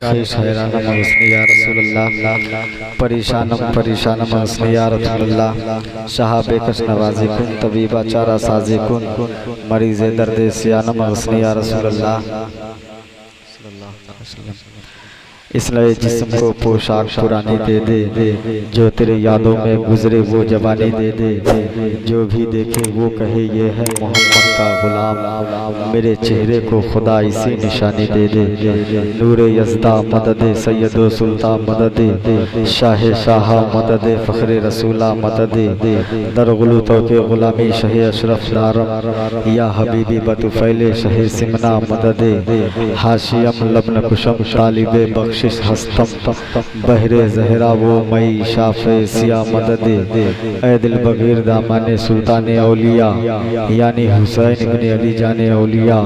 हैरान मसनी या रसूलल्लाह परेशान मसनी या रसूलल्लाह शहाबे कश नवाजी कुन तबीबा चारा साजी कुन मरीज़ दर्द सियान मसनी या रसूलल्लाह। इस नए जिस्म को पोशाक पुरानी दे दे, जो तेरे यादों में गुजरे वो जवानी दे दे, जो भी देखे वो कहे ये है मोहम्मद का गुलाम, मेरे चेहरे को खुदा इसी निशानी दे दे। नूरे यज़दा मदद सैयदो सुल्तान मदद शाह शाह मदद फ़ख्रे रसूला मदद दरगुलू तो के गुलामी शह अशरफ दारम या हबीबी बतुफ़ैले शह सिमना मदद हाशियम लबन कुशम तालिबे बख्श हस्तम बहरे जहरा वो मई शाफे सिया मदद ऐ दिल बगीर दामाने सुल्तान औलिया यानी हुसैन इब्ने अली जाने औलिया,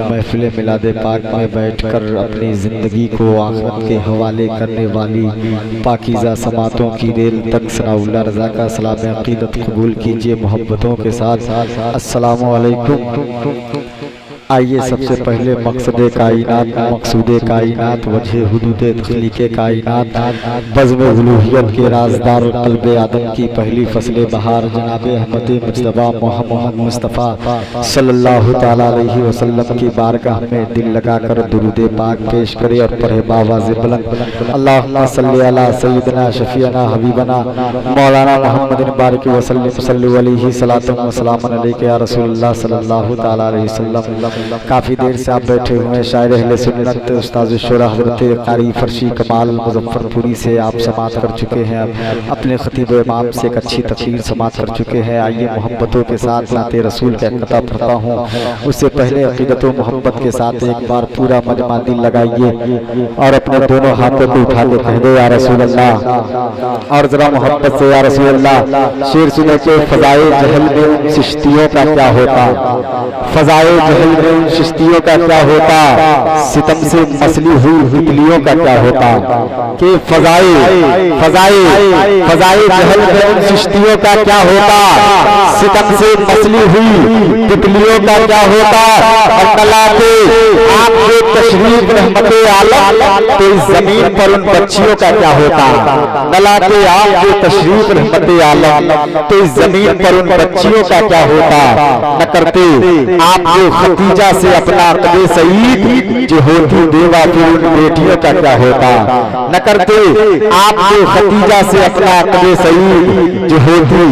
महफिल मिलादे पाक में बैठकर अपनी ज़िंदगी को आखिरत के हवाले करने वाली पाकीज़ा समातों की रेल तक सनाउल्लाह रज़ा का सलाम अक़ीदत कबूल कीजिए मोहब्बतों के साथ। अस्सलामु अलैकुम। आइए सबसे पहले मकसद कायनात मकसूद कायनात वजह हुदूद तख्लीक़ कायनात बज़्म उलूहियत के राज़दार क़ल्ब आदम की पहली फ़सल बहार जनाब अहमद मुज्तबा मोहम्मद मुस्तफ़ा सल्लल्लाहु तआला अलैहि वसल्लम की बारगाह में दिल लगाकर दुरूद पाक पेश करे और पढ़े बावाज़ बुलंद अल्लाहुम्मा सल्लि अला सय्यिदना शफ़ीअना हबीबना मौलाना मुहम्मद बारिक वसल्लम सल्लल्लाहु अलैहि सलातम व सलामन अलैका या रसूलल्लाह सल्लल्लाहु तआला अलैहि वसल्लम। काफ़ी देर से आप बैठे हुए शायर अहले सुन्नत उस्ताद शुरा हज़रत कारी फरशी कमाल मुज़फ़्फ़रपुरी से आप समात कर चुके हैं, अपने ख़तीब इमाम से एक अच्छी तक़रीर समात कर चुके हैं। आइए मोहब्बतों के साथ नाते रसूल का इक़्तिदा पढ़ता हूँ, उससे पहले अक़ीदत व मोहब्बत के साथ एक बार पूरा मजमा दिल लगाइए और अपने दोनों हाथों को उठा के कह दो या रसूल अल्लाह, और ज़रा मोहब्बत से या रसूल अल्लाह। शेर सुने के फ़ज़ाए जहल में चिश्तियों का क्या होता, फ़ज़ाए जहल में चिश्तियों का क्या होता, सितम से मसली हुई तितलियों का क्या होता, कि फ़ज़ाए जहल में चिश्तियों का क्या होता, सितम से मसली हुई तितलियों का क्या होता। और नलाते आप जो तशरीफ रहमते आलम तो इस जमीन पर उन बच्चियों का क्या होता, नलाते आप जो तशरीफ रहमते आलम तो इस जमीन पर उन बच्चियों का क्या होता। न करते आप जो खतीजा से अपना कदे सईद जो होती देवा फिर उन बेटियों का क्या होता। न करते आप जो खतीजा से अपना कदे सईद जो होती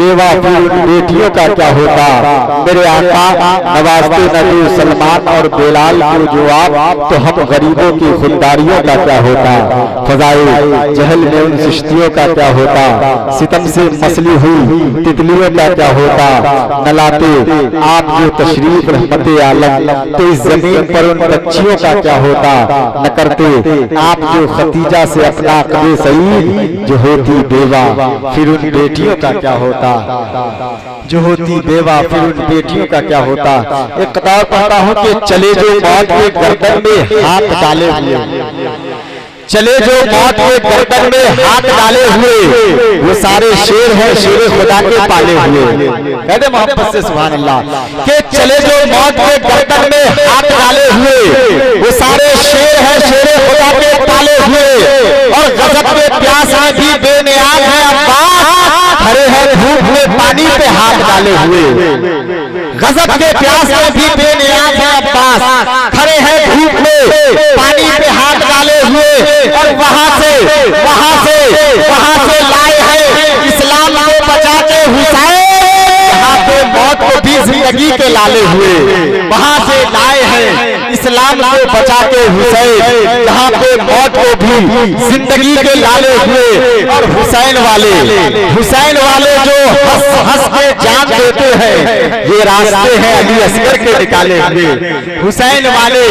देवा फिर उन बेटियों का क्या होता। मेरे आका नवाज़ते नबी सलमान और बेलाल को जो आप तो हम गरीबों की खुददारियों का क्या होता। फ़ज़ाए जहल में उन चिश्तियों का क्या होता, सितम से मसली हुई तितलियों का क्या होता। न लाते आप जो तशरीफ रहमते आलम तो इस जमीन पर उन बच्चियों का क्या होता। न करते आप जो खतीजा से अपना कदे सईद जो होती बेवा फिर उन बेटियों का क्या होता, जो होती बेवा फिर उन बेटियों का क्या होता। एक कतार पढ़ता हूँ कि चले जो मौत के गर्दन में हाथ डाले हुए, चले जो मौत के गर्दन में हाथ डाले हुए वो सारे शेर हैं शेर खुदा के पाले हुए। कहते मोहब्बत से सुभान अल्लाह कि चले जो मौत के गर्दन में हाथ डाले हुए वो सारे शेर हैं शेर खुदा के पाले हुए। और गजब के प्यास में भी बेनियाज है अब्बास, खड़े हैं धूप में पानी पे हाथ डाले हुए। गजब के प्यास में भी बेनियाज है अब्बास, खड़े हैं धूप में पानी पे हाथ डाले हुए। और वहां से लाए हैं इस्लाम को बचा के हुसैन, यहाँ पे मौत को भी जिंदगी के लाले हुए। वहां से लाए हैं इस्लाम को बचा के हुसैन, जहाँ पे मौत को भी जिंदगी के लाले हुए। और हुसैन वाले जो हंस हंस के जान देते हैं ये रास्ते हैं अली असगर के निकाले हुए। हुसैन वाले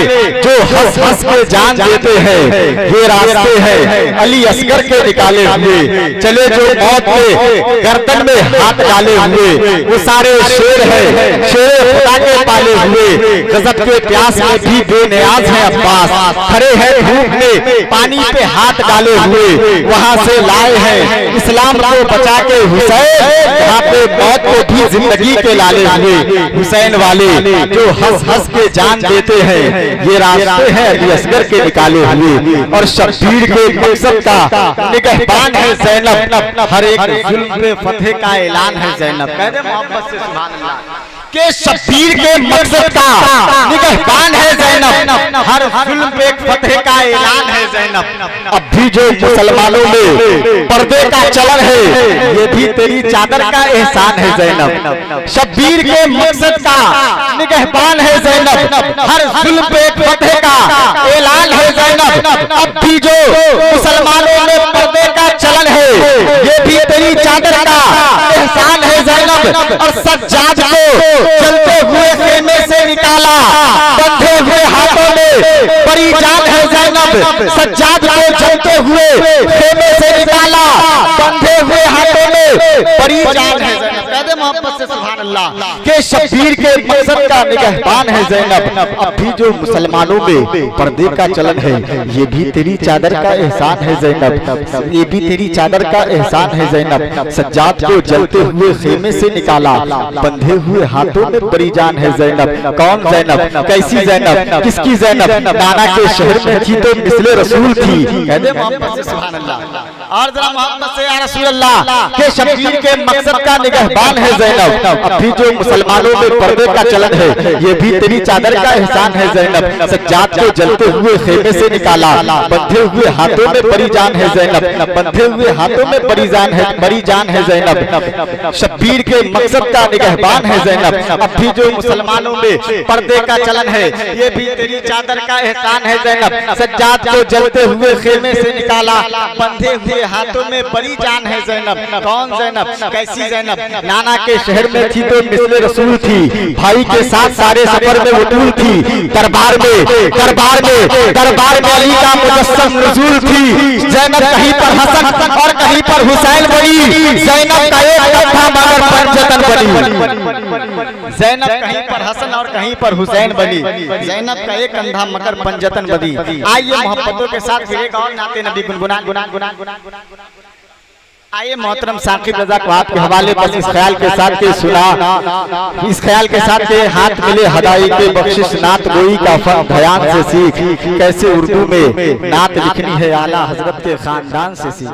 जो हंस हंस के जान देते हैं ये रास्ते हैं अली असगर के निकाले हुए। चले जो मौत के गर्दन में हाथ डाले हुए वो सारे शेर हैं शेर खुदा के पाले हुए। गजब के प्यास में भी बेनियाज हैं अब्बास, खड़े हैं धूप में पानी पे हाथ डाले हुए, वहां से लाए हैं इस्लाम को बचा के हुसैन, यहाँ पे मौत को भी जिंदगी के लाले हुए हुसैन वाले जो हंस हंस के जान देते हैं। ये रास्ते हैं अली असगर के निकाले हुए, और शब्बीर के मकसद का निगहबान है ज़ैनब, हर एक जुल्म पे फतेह का ऐलान है ज़ैनब। कह दे मोहब्बत से सुभान अल्लाह के शब्बीर के मकसद का निगहबान है ज़ैनब, हर जुल्म पे फतेह का ऐलान है ज़ैनब। अब भी जो मुसलमानों में पर्दे का चलन है, ये भी तेरी चादर का एहसान है ज़ैनब। शब्बीर के मकसद का निगहबान है ज़ैनब, हर जुल्म पे फतेह का ऐलान है ज़ैनब। अब भी जो मुसलमानों में पर्दे का चलन है, ये भी तेरी चादर का एहसान है ज़ैनब। और सज्जाद को चलते हुए खेमे से निकाला, बंधे हुए हाथों में बड़ी जान है ज़ैनब। सज्जाद को चलते हुए खेमे से निकाला, बंधे हुए हाथों में बड़ी जान है ज़ैनब। कहते मोहब्बत से सुभान अल्लाह के शब्बीर के मकसद का निगहबान है ज़ैनब। अब भी जो मुसलमानों में पर्दे का चलन है, ये भी तेरी चादर का एहसान है ज़ैनब, ये भी तेरी चादर का एहसान है ज़ैनब। सज्जाद को जलते हुए खेमे से निकाला, बंधे हुए हाथों में बड़ी जान है ज़ैनब। कौन ज़ैनब, कैसी ज़ैनब, किसकी ज़ैनब? नाना के शहर में थी तो मिसले रसूल थी। कहते मोहब्बत से सुभान अल्लाह, और जरा मोहब्बत से या रसूल अल्लाह के शब्बीर के मकसद का निगहबान है ज़ैनब। अब भी जो मुसलमानों में पर्दे का चलन है, ये भी तेरी चादर का एहसान है ज़ैनब। सज्जाद को जलते हुए खेमे से निकाला, बंधे हुए हाथों में बड़ी जान है ज़ैनब, बंधे हुए हाथों में बड़ी जान है, बड़ी जान है ज़ैनब। शब्बीर के मकसद का निगहबान है ज़ैनब। अब भी जो मुसलमानों में पर्दे का चलन है, ये भी तेरी चादर का एहसान है ज़ैनब। सज्जाद को जलते हुए खेमे से निकाला, बंधे हुए हाथों में बड़ी जान है ज़ैनब। कौन ज़ैनब, कैसी ज़ैनब? नाना के शहर में थी तो मिसले रसूल थी, भाई के साथ सारे सफर में वटूल थी। दरबार में अली का मुजस्सम नज़ूल थी। ज़ैनब कहीं पर हसन और कहीं पर हुसैन बनी, ज़ैनब का एक कंधा मगर पंजतन बनी। ज़ैनब कहीं पर हसन और कहीं पर हुसैन बनी, ज़ैनब का एक कंधा मगर पंजतन बनी। आइए मोहब्बतों के साथ फिर एक और नाते नबी गुनगुनान गुनान गुनान गुनान। आइए मोहतरम साकिब रज़ा को आपके हवाले बस इस ख्याल के साथ के सुना, इस ख्याल के साथ के हाथ मिले हदाई के बख्शिश नात गोई का फन ध्यान से सीख, कैसे उर्दू में नात लिखनी है आला हजरत के खानदान से सीख।